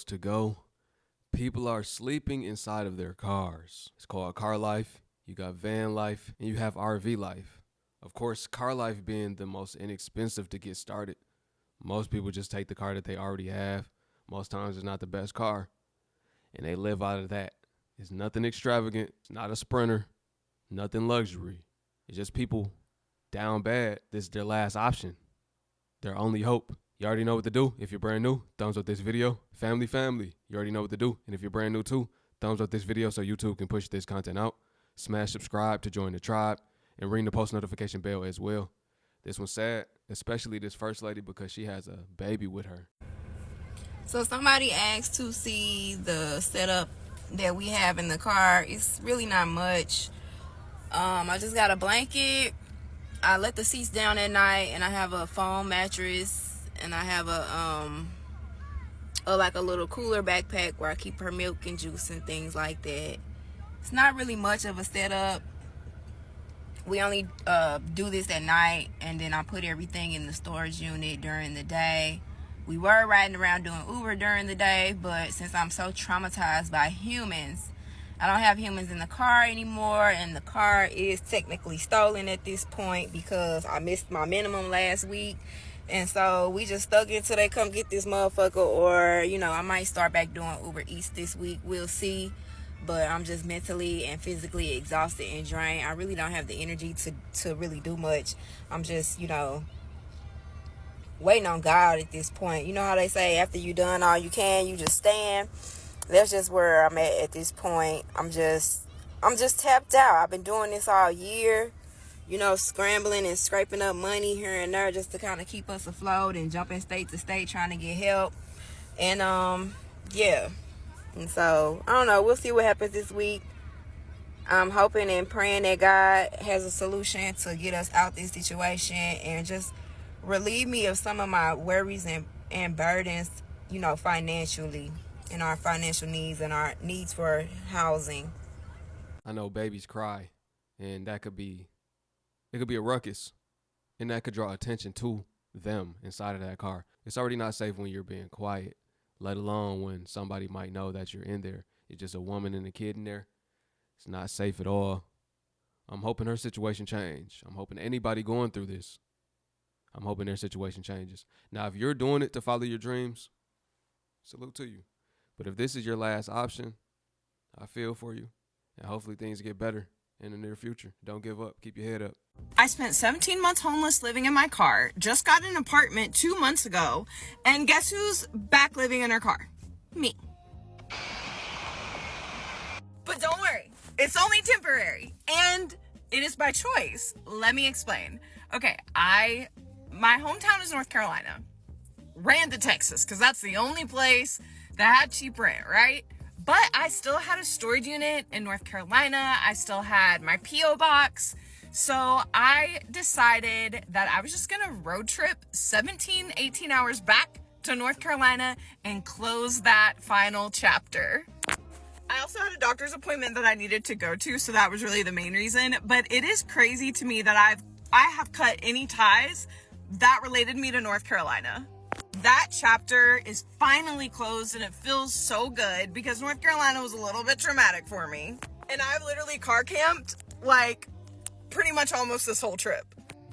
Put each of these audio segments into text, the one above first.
to go. People are sleeping inside of their cars. It's called car life. You got van life and you have RV life. Of course, car life being the most inexpensive to get started. Most people just take the car that they already have. Most times it's not the best car. And they live out of that. It's nothing extravagant. It's not a Sprinter. Nothing luxury. It's just people down bad. This is their last option. Their only hope. You already know what to do. If you're brand new, thumbs up this video. Family. You already know what to do. And if you're brand new too, thumbs up this video so YouTube can push this content out. Smash subscribe to join the tribe and ring the post notification bell as well. This one's sad, especially this first lady because she has a baby with her. So somebody asked to see the setup that we have in the car. It's really not much. I just got a blanket. I let the seats down at night, and I have a foam mattress, and I have like a little cooler backpack where I keep her milk and juice and things like that. It's not really much of a setup. We only do this at night, and then I put everything in the storage unit during the day. We were riding around doing Uber during the day, but since I'm so traumatized by humans, I don't have humans in the car anymore, and the car is technically stolen at this point because I missed my minimum last week. And so we just stuck it till they come get this motherfucker, or, I might start back doing Uber Eats this week. We'll see. But I'm just mentally and physically exhausted and drained. I really don't have the energy to really do much. I'm just, waiting on God at this point. You know how they say after you done all you can, you just stand. That's just where I'm at this point. I'm just tapped out. I've been doing this all year, scrambling and scraping up money here and there just to kind of keep us afloat and jumping state to state trying to get help. And yeah. And so, I don't know. We'll see what happens this week. I'm hoping and praying that God has a solution to get us out this situation and just relieve me of some of my worries and burdens, financially, and our financial needs and our needs for housing. I know babies cry, and it could be a ruckus, and that could draw attention to them inside of that car. It's already not safe when you're being quiet, let alone when somebody might know that you're in there. It's just a woman and a kid in there. It's not safe at all. I'm hoping her situation change. I'm hoping anybody going through this, I'm hoping their situation changes. Now, if you're doing it to follow your dreams, salute to you. But if this is your last option, I feel for you. And hopefully things get better in the near future. Don't give up. Keep your head up. I spent 17 months homeless living in my car, just got an apartment 2 months ago, and guess who's back living in her car? Me. But don't worry, it's only temporary, and it is by choice. Let me explain. Okay, my hometown is North Carolina. Ran to Texas, because that's the only place that had cheap rent, right? But I still had a storage unit in North Carolina. I still had my P.O. box. So I decided that I was just going to road trip 18 hours back to North Carolina and close that final chapter. I also had a doctor's appointment that I needed to go to, so that was really the main reason. But it is crazy to me that I have cut any ties that related me to North Carolina. That chapter is finally closed, and it feels so good because North Carolina was a little bit traumatic for me. And I've literally car camped pretty much almost this whole trip.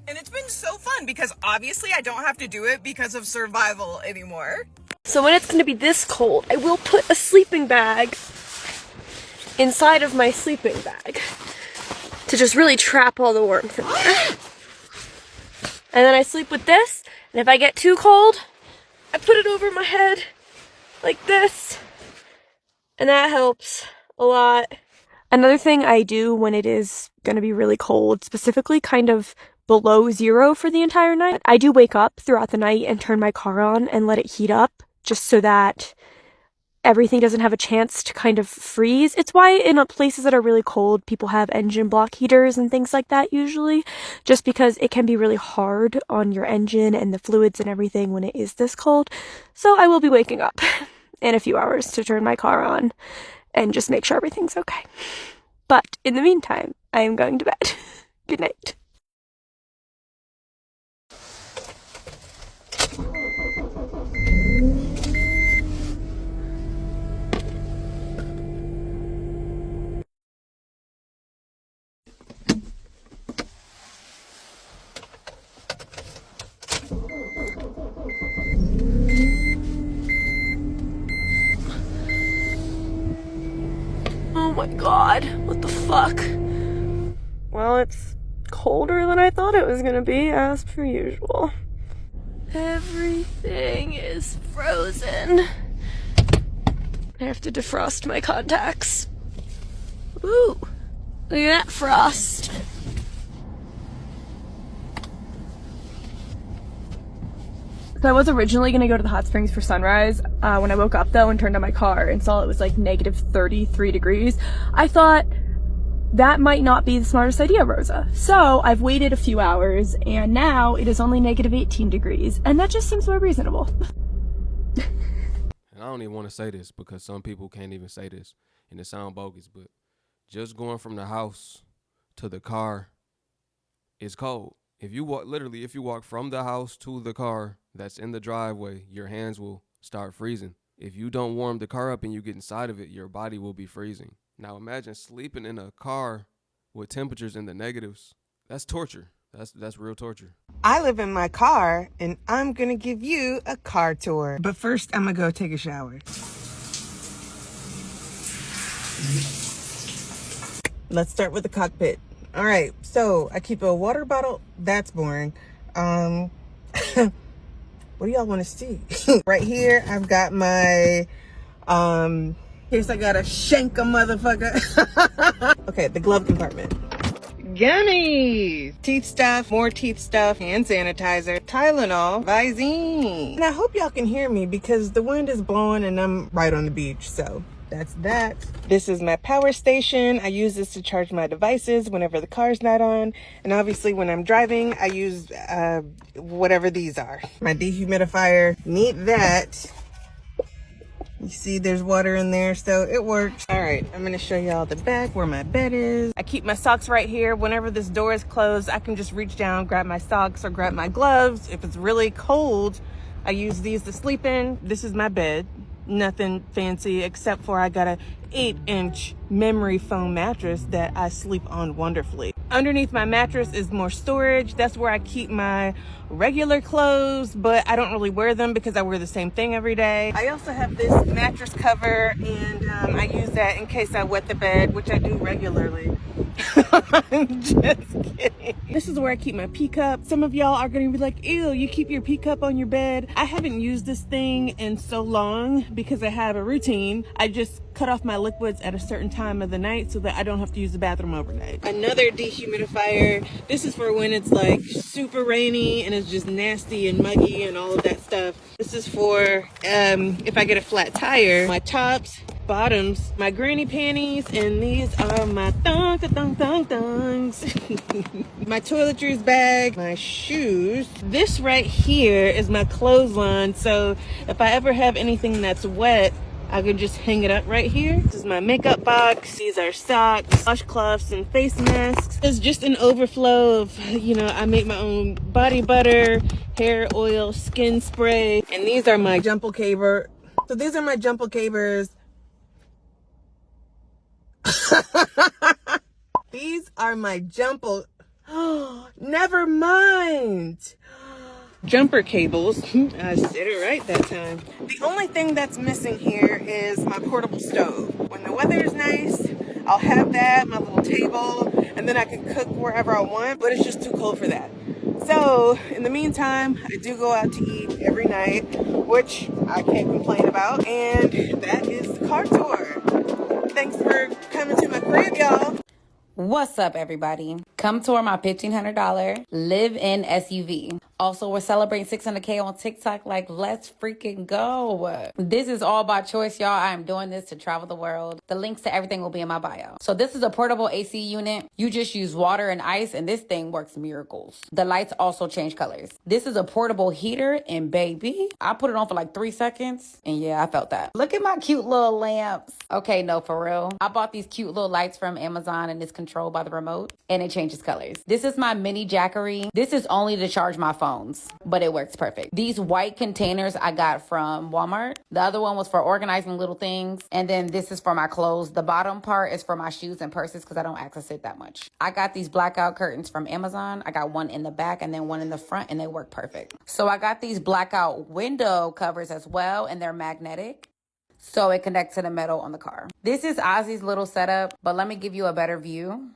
And it's been so fun because obviously I don't have to do it because of survival anymore. So when it's going to be this cold, I will put a sleeping bag inside of my sleeping bag to just really trap all the warmth in there. And then I sleep with this, and if I get too cold, I put it over my head like this, and that helps a lot. Another thing I do when it is going to be really cold, specifically kind of below 0 for the entire night, I do wake up throughout the night and turn my car on and let it heat up just so that everything doesn't have a chance to kind of freeze. It's why in places that are really cold, people have engine block heaters and things like that usually, just because it can be really hard on your engine and the fluids and everything when it is this cold. So I will be waking up in a few hours to turn my car on and just make sure everything's okay. But in the meantime, I am going to bed. Good night. God, what the fuck? Well, it's colder than I thought it was gonna be, as per usual. Everything is frozen. I have to defrost my contacts. Ooh, look at that frost. So I was originally going to go to the hot springs for sunrise. When I woke up though and turned on my car and saw it was like negative 33 degrees, I thought that might not be the smartest idea, Rosa. So I've waited a few hours and now it is only negative 18 degrees and that just seems more reasonable. And I don't even want to say this because some people can't even say this and it sounds bogus, but just going from the house to the car is cold. If you walk from the house to the car that's in the driveway, your hands will start freezing. If you don't warm the car up and you get inside of it, your body will be freezing. Now imagine sleeping in a car with temperatures in the negatives. That's torture. That's real torture. I live in my car, and I'm gonna give you a car tour. But first, I'm gonna go take a shower. Let's start with the cockpit. All right, so I keep a water bottle. That's boring. What do y'all want to see? Right here, I've got my, in case I gotta shank a motherfucker. Okay, the glove compartment. Gummies, teeth stuff, more teeth stuff, hand sanitizer, Tylenol, Visine. And I hope y'all can hear me because the wind is blowing and I'm right on the beach, so that's that. This is my power station. I use this to charge my devices whenever the car's not on. And obviously when I'm driving, I use whatever these are. My dehumidifier, need that. You see there's water in there, so it works. All right, I'm gonna show y'all the back where my bed is. I keep my socks right here. Whenever this door is closed, I can just reach down, grab my socks or grab my gloves. If it's really cold, I use these to sleep in. This is my bed. Nothing fancy except for I got a 8-inch memory foam mattress that I sleep on wonderfully. Underneath my mattress is more storage. That's where I keep my regular clothes, but I don't really wear them because I wear the same thing every day. I also have this mattress cover and I use that in case I wet the bed, which I do regularly. I'm just kidding. This is where I keep my pee cup. Some of y'all are gonna be like, ew, you keep your pee cup on your bed. I haven't used this thing in so long because I have a routine. I just cut off my liquids at a certain time of the night so that I don't have to use the bathroom overnight. Another dehumidifier. This is for when it's like super rainy and it's just nasty and muggy and all of that stuff. This is for if I get a flat tire. My tops, bottoms, my granny panties, and these are my thongs. My toiletries bag, my shoes. This right here is my clothesline, so if I ever have anything that's wet, I can just hang it up right here. This is my makeup box. These are socks, washcloths, and face masks. It's just an overflow of, I make my own body butter, hair oil, skin spray. And these are my jumble caber. So these are my jumble cabers. These are my jumble. Oh, never mind. Jumper cables. I said it right that time. The only thing that's missing here is my portable stove. When the weather is nice, I'll have that, my little table, and then I can cook wherever I want, but it's just too cold for that. So in the meantime, I do go out to eat every night, which I can't complain about. And that is the car tour. Thanks for coming to my crib, y'all. What's up, everybody? Come tour my $1,500 live-in SUV. Also, we're celebrating 600K on TikTok. Like, let's freaking go. This is all by choice, y'all. I am doing this to travel the world. The links to everything will be in my bio. So this is a portable AC unit. You just use water and ice, and this thing works miracles. The lights also change colors. This is a portable heater, and baby, I put it on for like 3 seconds, and yeah, I felt that. Look at my cute little lamps. Okay, no, for real. I bought these cute little lights from Amazon, and it's controlled by the remote, and it changes colors. This is my mini jackery. This is only to charge my phones, but it works perfect. These white containers I got from Walmart. The other one was for organizing little things, and then this is for my clothes. The bottom part is for my shoes and purses because I don't access it that much. I got these blackout curtains from Amazon. I got one in the back and then one in the front, and they work perfect. So I got these blackout window covers as well, and they're magnetic. so it connects to the metal on the car. This is Ozzy's little setup, but let me give you a better view.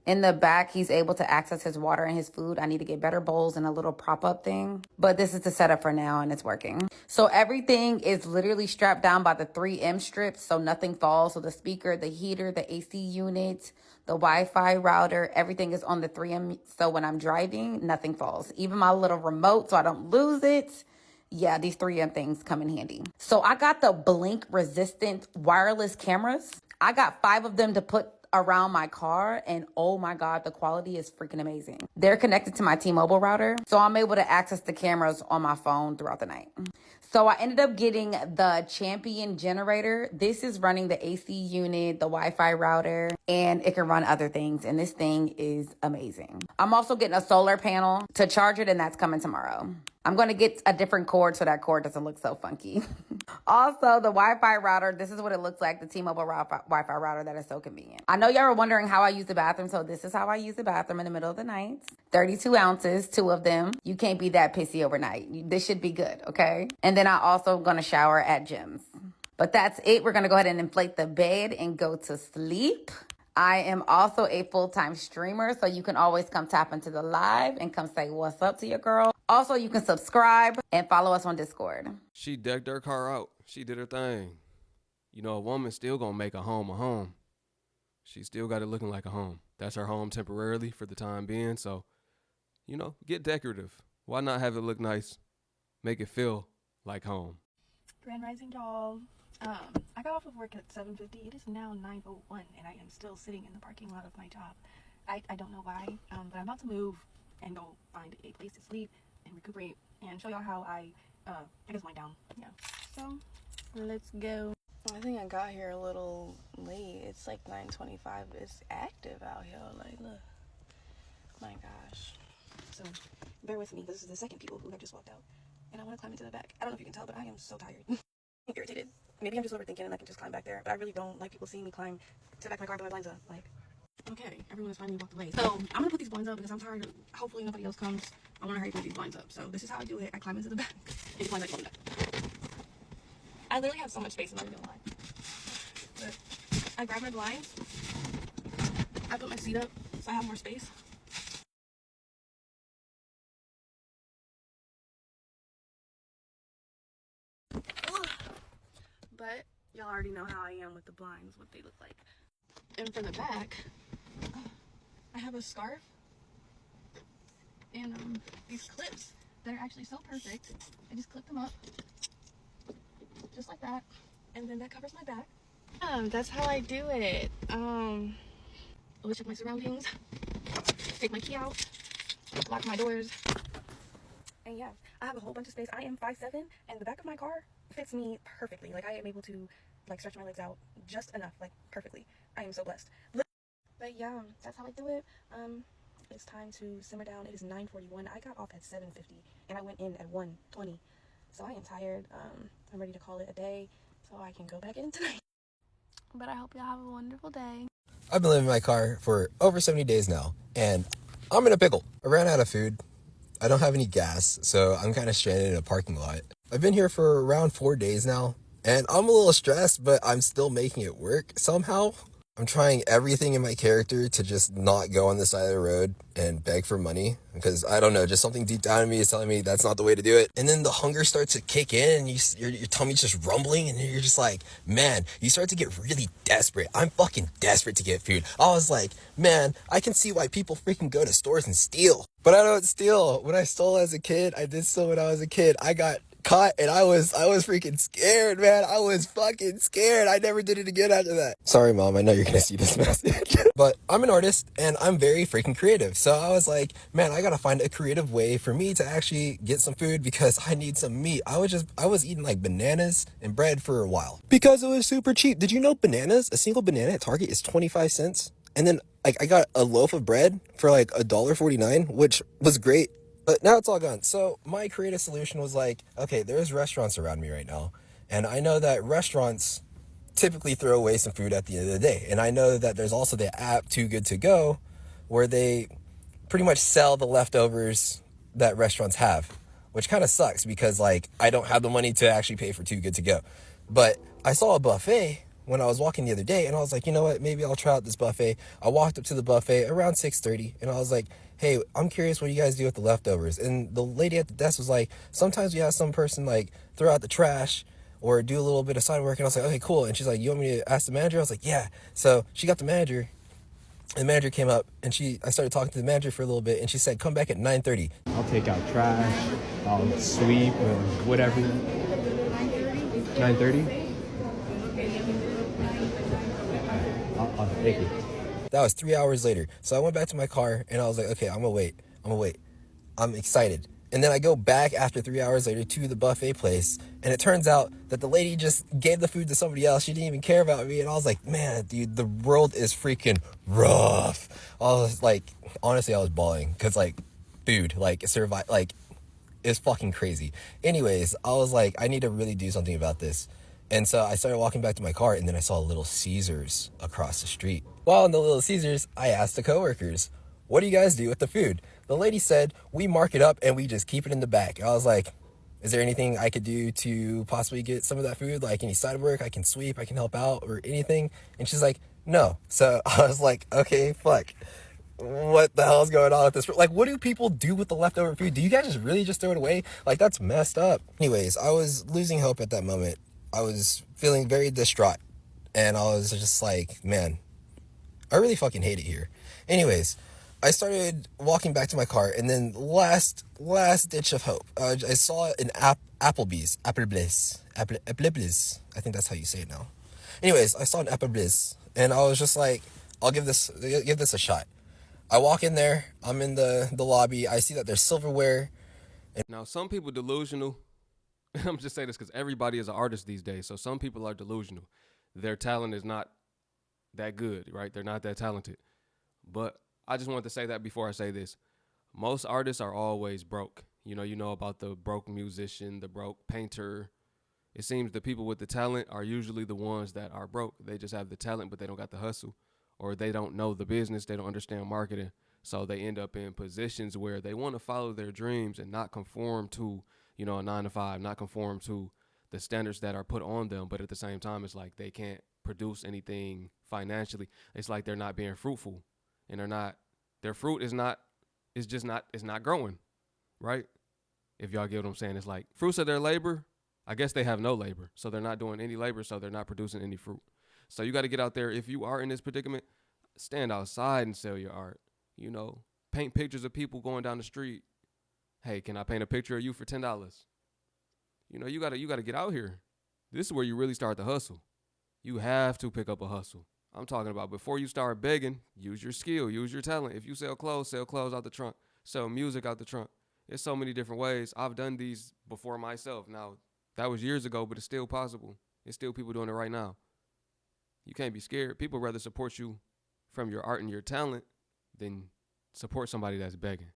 In the back, he's able to access his water and his food. I need to get better bowls and a little prop-up thing. But this is the setup for now, and it's working. So everything is literally strapped down by the 3M strips, so nothing falls. So the speaker, the heater, the AC unit, the Wi-Fi router, everything is on the 3M. So when I'm driving, nothing falls. Even my little remote, so I don't lose it. Yeah, these 3M things come in handy. So I got the blink resistant wireless cameras. I got 5 of them to put around my car, and oh my God, the quality is freaking amazing. They're connected to my T-Mobile router, so I'm able to access the cameras on my phone throughout the night. So I ended up getting the Champion generator. This is running the AC unit, the Wi-Fi router, and it can run other things, and this thing is amazing. I'm also getting a solar panel to charge it, and that's coming tomorrow. I'm going to get a different cord so that cord doesn't look so funky. Also, the Wi-Fi router, this is what it looks like, the T-Mobile Wi-Fi router that is so convenient. I know y'all are wondering how I use the bathroom, so this is how I use the bathroom in the middle of the night. 32 ounces, 2 of them. You can't be that pissy overnight. This should be good, okay? And then I also going to shower at gyms. But that's it. We're going to go ahead and inflate the bed and go to sleep. I am also a full-time streamer, so you can always come tap into the live and come say what's up to your girl. Also, you can subscribe and follow us on Discord. She decked her car out. She did her thing. You know, a woman's still gonna make a home a home. She still got it looking like a home. That's her home temporarily for the time being. So, you know, get decorative. Why not have it look nice? Make it feel like home. Grand Rising, y'all. I got off of work at 7:50. It is now 9:01, and I am still sitting in the parking lot of my job. I don't know why, but I'm about to move and go find a place to sleep and recuperate and show y'all how I guess wind down. Yeah. So let's go. I think I got here a little late. It's like 9:25. It's active out here. Like, look. My gosh. So bear with me. This is the second people who have just walked out, and I want to climb into the back. I don't know if you can tell, but I am so tired. I'm irritated. Maybe I'm just overthinking and I can just climb back there, but I really don't like people seeing me climb to the back of my car with my blinds up. Like, okay, everyone has finally walked away. So I'm gonna put these blinds up because I'm tired. Hopefully nobody else comes. I want to hurry put these blinds up. So this is how I do it. I climb into the back and climb back on the back. I literally have so much space, I'm not even gonna lie. But I grab my blinds. I put my seat up so I have more space. But y'all already know how I am with the blinds, what they look like. And for the back, I have a scarf and these clips that are actually so perfect. I just clip them up just like that, and then that covers my back. That's how I do it. Always check my surroundings, take my key out, lock my doors, and yeah, I have a whole bunch of space. I am 5'7", and the back of my car fits me perfectly. Like, I am able to like stretch my legs out just enough, like perfectly. I am so blessed. But yeah, that's how I do it. It's time to simmer down. It is 9:41. I got off at 7:50 and I went in at 1:20. So I am tired. I'm ready to call it a day so I can go back in tonight. But I hope y'all have a wonderful day. I've been living in my car for over 70 days now, and I'm in a pickle. I ran out of food. I don't have any gas, so I'm kind of stranded in a parking lot. I've been here for around 4 days now, and I'm a little stressed, but I'm still making it work somehow. I'm trying everything in my character to just not go on the side of the road and beg for money, because I don't know, just something deep down in me is telling me that's not the way to do it. And then the hunger starts to kick in, and your tummy's just rumbling, and you're just like, man, you start to get really desperate. I'm fucking desperate to get food. I was like, man, I can see why people freaking go to stores and steal. But I don't steal. When I stole as a kid, I did so when I was a kid. I got caught and I was freaking scared, man. I was fucking scared. I never did it again after that. Sorry, Mom. I know you're gonna see this message. But I'm an artist and I'm very freaking creative. So I was like, man, I gotta find a creative way for me to actually get some food because I need some meat. I was eating like bananas and bread for a while because it was super cheap. Did you know bananas, a single banana at Target is 25 cents? And then like I got a loaf of bread for like $1.49, which was great. But now it's all gone. So my creative solution was like, okay, there's restaurants around me right now. And I know that restaurants typically throw away some food at the end of the day. And I know that there's also the app Too Good To Go where they pretty much sell the leftovers that restaurants have, which kind of sucks because like I don't have the money to actually pay for Too Good To Go. But I saw a buffet when I was walking the other day, and I was like, you know what, maybe I'll try out this buffet. I walked up to the buffet around 6:30, and I was like, hey, I'm curious what you guys do with the leftovers. And the lady at the desk was like, sometimes we have some person like throw out the trash or do a little bit of side work. And I was like, okay, cool. And she's like, you want me to ask the manager? I was like, yeah. So she got the manager. The manager came up, and I started talking to the manager for a little bit, and she said, come back at 9:30. I'll take out trash, I'll sweep, or whatever. 9:30? Thank you. That was 3 hours later. So I went back to my car, and I was like, okay, I'm gonna wait. I'm excited. And then I go back after 3 hours later to the buffet place, and it turns out that the lady just gave the food to somebody else. She didn't even care about me. And I was like, man, dude, the world is freaking rough. I was like, honestly, I was bawling because, like, dude, like, survive, like, it's fucking crazy. Anyways, I was like, I need to really do something about this. And so I started walking back to my car, and then I saw Little Caesars across the street. While in the Little Caesars, I asked the coworkers, what do you guys do with the food? The lady said, we mark it up and we just keep it in the back. I was like, is there anything I could do to possibly get some of that food? Like any side work, I can sweep, I can help out, or anything? And she's like, no. So I was like, okay, fuck. What the hell is going on with this? Like, what do people do with the leftover food? Do you guys just really just throw it away? Like, that's messed up. Anyways, I was losing hope at that moment. I was feeling very distraught. And I was just like, man, I really fucking hate it here. Anyways, I started walking back to my car, and then last ditch of hope. I saw an Applebee's. I think that's how you say it now. Anyways, I saw an Applebee's, and I was just like, I'll give this a shot. I walk in there. I'm in the lobby. I see that there's silverware. Now, some people delusional. I'm just saying this because everybody is an artist these days. So some people are delusional. Their talent is not that good, right? They're not that talented. But I just wanted to say that before I say this. Most artists are always broke. You know about the broke musician, the broke painter. It seems the people with the talent are usually the ones that are broke. They just have the talent, but they don't got the hustle. Or they don't know the business. They don't understand marketing. So they end up in positions where they want to follow their dreams and not conform to, a 9-to-5, not conform to the standards that are put on them. But at the same time, it's like they can't produce anything financially. It's like they're not being fruitful. And their fruit is not growing, right? If y'all get what I'm saying, it's like fruits of their labor. I guess they have no labor, so they're not doing any labor, so they're not producing any fruit. So you got to get out there. If you are in this predicament, stand outside and sell your art. Paint pictures of people going down the street. Hey, can I paint a picture of you for $10? You gotta get out here. This is where you really start the hustle. You have to pick up a hustle. I'm talking about before you start begging, use your skill, use your talent. If you sell clothes out the trunk, sell music out the trunk. There's so many different ways. I've done these before myself. Now, that was years ago, but it's still possible. It's still people doing it right now. You can't be scared. People rather support you from your art and your talent than support somebody that's begging.